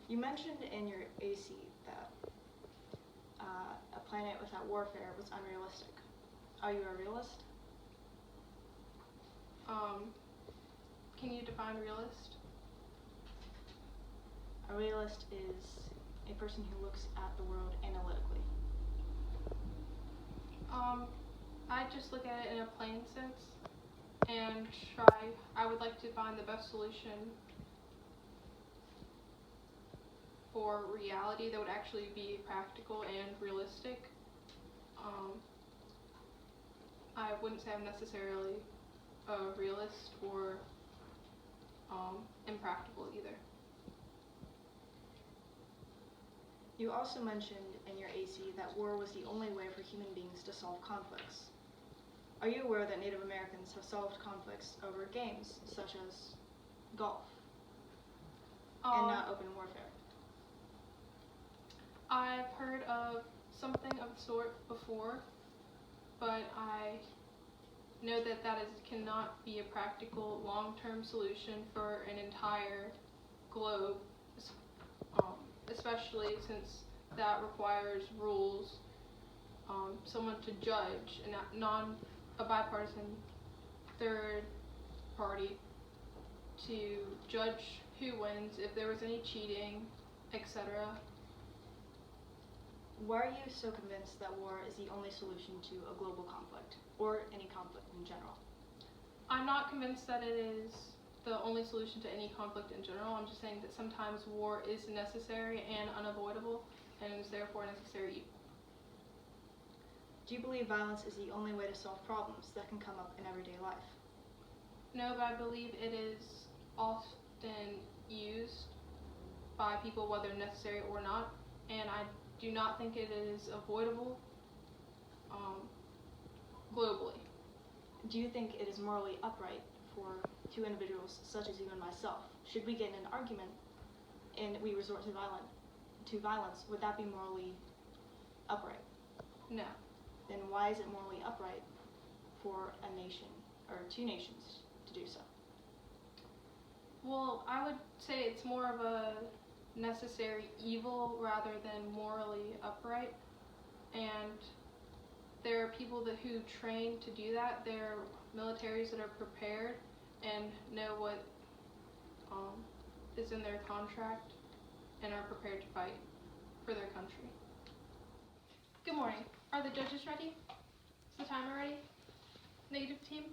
You mentioned in your AC that a planet without warfare was unrealistic. Are you a realist? Can you define realist? A realist is a person who looks at the world analytically. I just look at it in a plain sense and I would like to find the best solution for reality that would actually be practical and realistic. I wouldn't say I'm necessarily a realist or impractical either. You also mentioned in your AC that war was the only way for human beings to solve conflicts. Are you aware that Native Americans have solved conflicts over games such as golf and not open warfare? I've heard of something of the sort before, but I know that cannot be a practical long-term solution for an entire globe, especially since that requires rules, someone to judge, a bipartisan third party to judge who wins, if there was any cheating, etc. Why are you so convinced that war is the only solution to a global conflict, or any conflict in general? I'm not convinced that it is the only solution to any conflict in general. I'm just saying that sometimes war is necessary and unavoidable, and is therefore a necessary evil. Do you believe violence is the only way to solve problems that can come up in everyday life? No, but I believe it is often used by people whether necessary or not, and I do not think it is avoidable globally. Do you think it is morally upright for two individuals such as you and myself, should we get in an argument and we resort to violence, would that be morally upright? No. Then why is it morally upright for a nation or two nations to do so? Well, I would say it's more of a necessary evil rather than morally upright, and there are people who train to do that. There are militaries that are prepared and know what is in their contract and are prepared to fight for their country. Good morning. Are the judges ready? Is the timer ready? Negative team?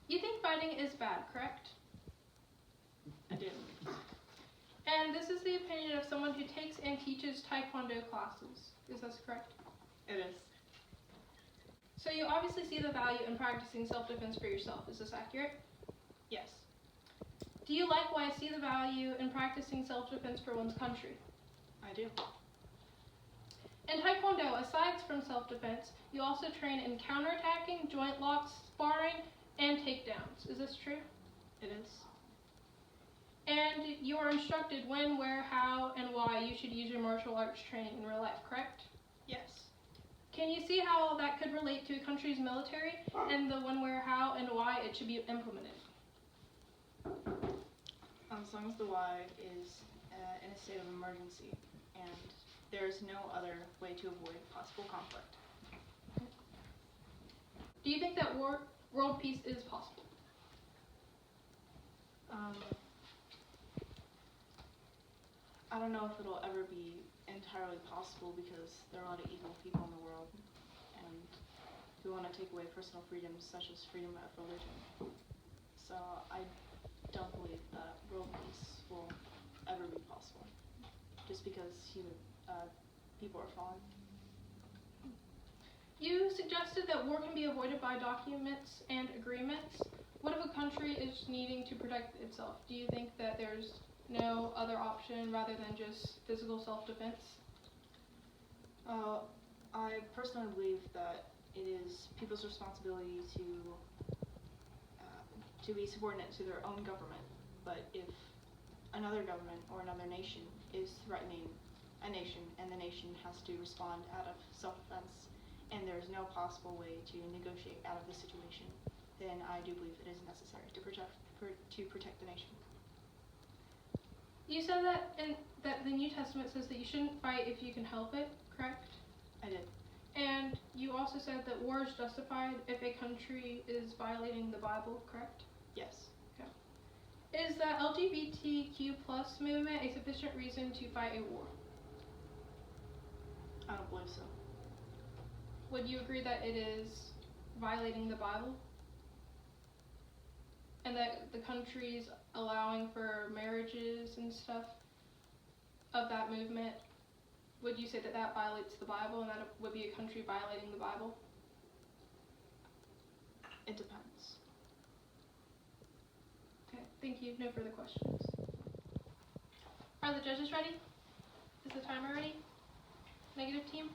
You think fighting is bad, correct? I do. And this is the opinion of someone who takes and teaches Taekwondo classes. Is this correct? It is. So you obviously see the value in practicing self-defense for yourself. Is this accurate? Yes. Do you likewise see the value in practicing self-defense for one's country? I do. In Taekwondo, aside from self-defense, you also train in counterattacking, joint locks, sparring, and takedowns. Is this true? It is. And you are instructed when, where, how, and why you should use your martial arts training in real life, correct? Yes. Can you see how that could relate to a country's military and the when, where, how, and why it should be implemented? As long as the why is in a state of emergency and there is no other way to avoid possible conflict. Do you think that world peace is possible? I don't know if it'll ever be entirely possible because there are a lot of evil people in the world and who want to take away personal freedoms such as freedom of religion. So I don't believe that world peace will ever be possible just because people are falling. You suggested that war can be avoided by documents and agreements. What if a country is needing to protect itself? Do you think that there's no other option rather than just physical self-defense? I personally believe that it is people's responsibility to be subordinate to their own government. But if another government or another nation is threatening a nation and the nation has to respond out of self-defense and there's no possible way to negotiate out of the situation, then I do believe it is necessary to protect the nation. You said that the New Testament says that you shouldn't fight if you can help it, correct? I did. And you also said that war is justified if a country is violating the Bible, correct? Yes. Is the LGBTQ plus movement a sufficient reason to fight a war? I don't believe so. Would you agree that it is violating the Bible? And that the countries allowing for marriages and stuff of that movement, would you say that that violates the Bible and that it would be a country violating the Bible? It depends. Okay, thank you. No further questions. Are the judges ready? Is the timer ready? Negative team?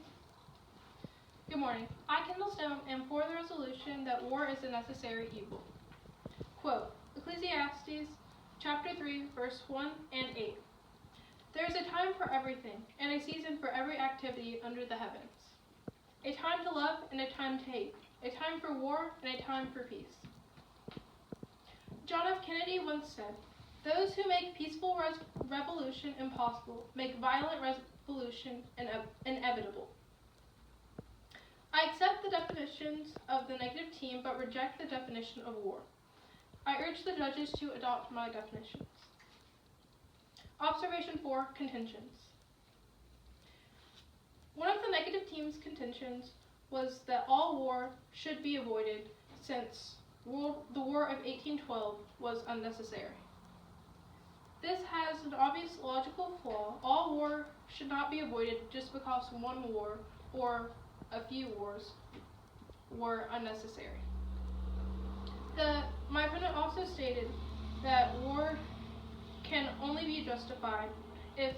Good morning. I, Kendall Stone, am for the resolution that war is a necessary evil. Quote, Ecclesiastes chapter 3, verse 1 and 8. There is a time for everything, and a season for every activity under the heavens. A time to love and a time to hate. A time for war and a time for peace. John F. Kennedy once said, those who make peaceful revolution impossible make violent revolution inevitable. I accept the definitions of the negative team, but reject the definition of war. I urge the judges to adopt my definitions. Observation 4, contentions. One of the negative team's contentions was that all war should be avoided since the War of 1812 was unnecessary. This has an obvious logical flaw. All war should not be avoided just because one war or a few wars were unnecessary. My opponent also stated that war can only be justified if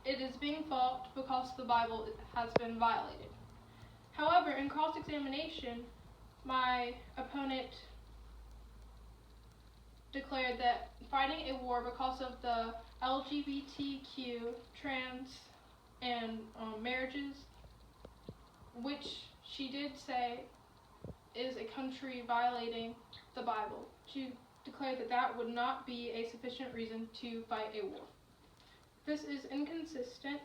it is being fought because the Bible has been violated. However, in cross-examination, my opponent declared that fighting a war because of the LGBTQ, trans, and marriages, which she did say is a country violating the Bible. She declared that that would not be a sufficient reason to fight a war. This is inconsistent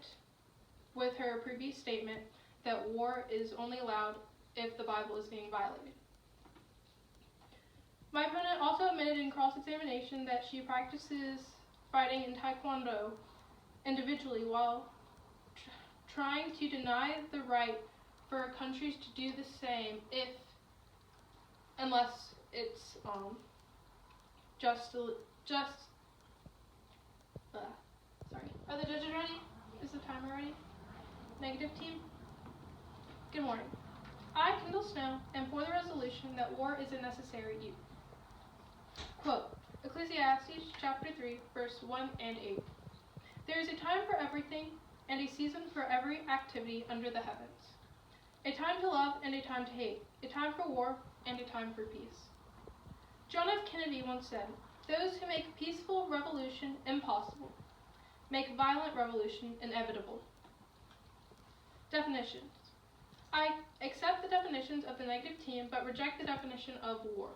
with her previous statement that war is only allowed if the Bible is being violated. My opponent also admitted in cross-examination that she practices fighting in Taekwondo individually while trying to deny the right for countries to do the same unless it's sorry. Are the judges ready? Is the timer ready? Negative team? Good morning. I, Kendall Snow, am for the resolution that war is a necessary evil. Quote, Ecclesiastes chapter 3, verse 1 and 8. There is a time for everything and a season for every activity under the heavens. A time to love and a time to hate. A time for war and a time for peace. John F. Kennedy once said, those who make peaceful revolution impossible make violent revolution inevitable. Definitions. I accept the definitions of the negative team, but reject the definition of war.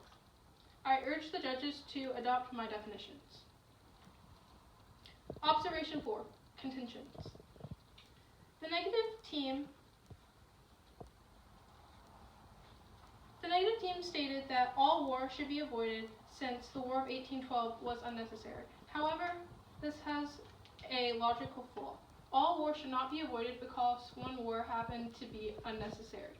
I urge the judges to adopt my definitions. Observation 4, contentions. The negative team stated that all war should be avoided since the War of 1812 was unnecessary. However, this has a logical flaw. All war should not be avoided because one war happened to be unnecessary.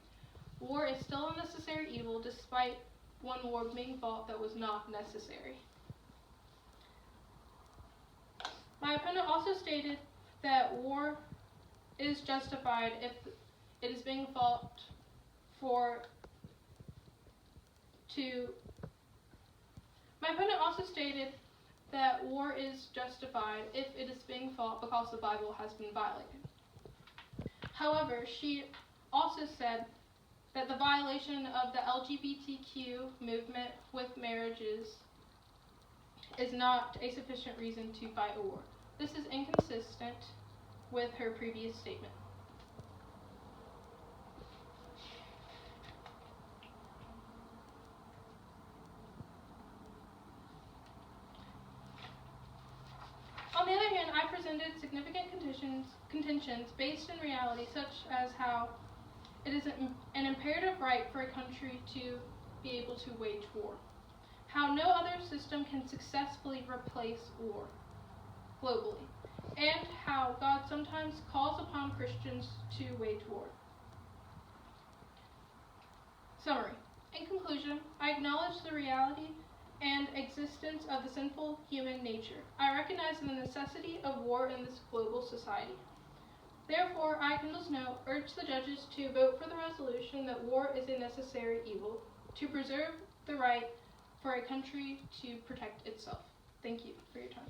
War is still a necessary evil despite one war being fought that was not necessary. My opponent also stated that war is justified if it is being fought My opponent also stated that war is justified if it is being fought because the Bible has been violated. However, she also said that the violation of the LGBTQ movement with marriages is not a sufficient reason to fight a war. This is inconsistent with her previous statement. presented significant contentions based in reality, such as how it is an imperative right for a country to be able to wage war, how no other system can successfully replace war globally, and how God sometimes calls upon Christians to wage war. Summary. In conclusion, I acknowledge the reality and existence of the sinful human nature. I recognize the necessity of war in this global society. Therefore, I, Kendall Snow, urge the judges to vote for the resolution that war is a necessary evil, to preserve the right for a country to protect itself. Thank you for your time.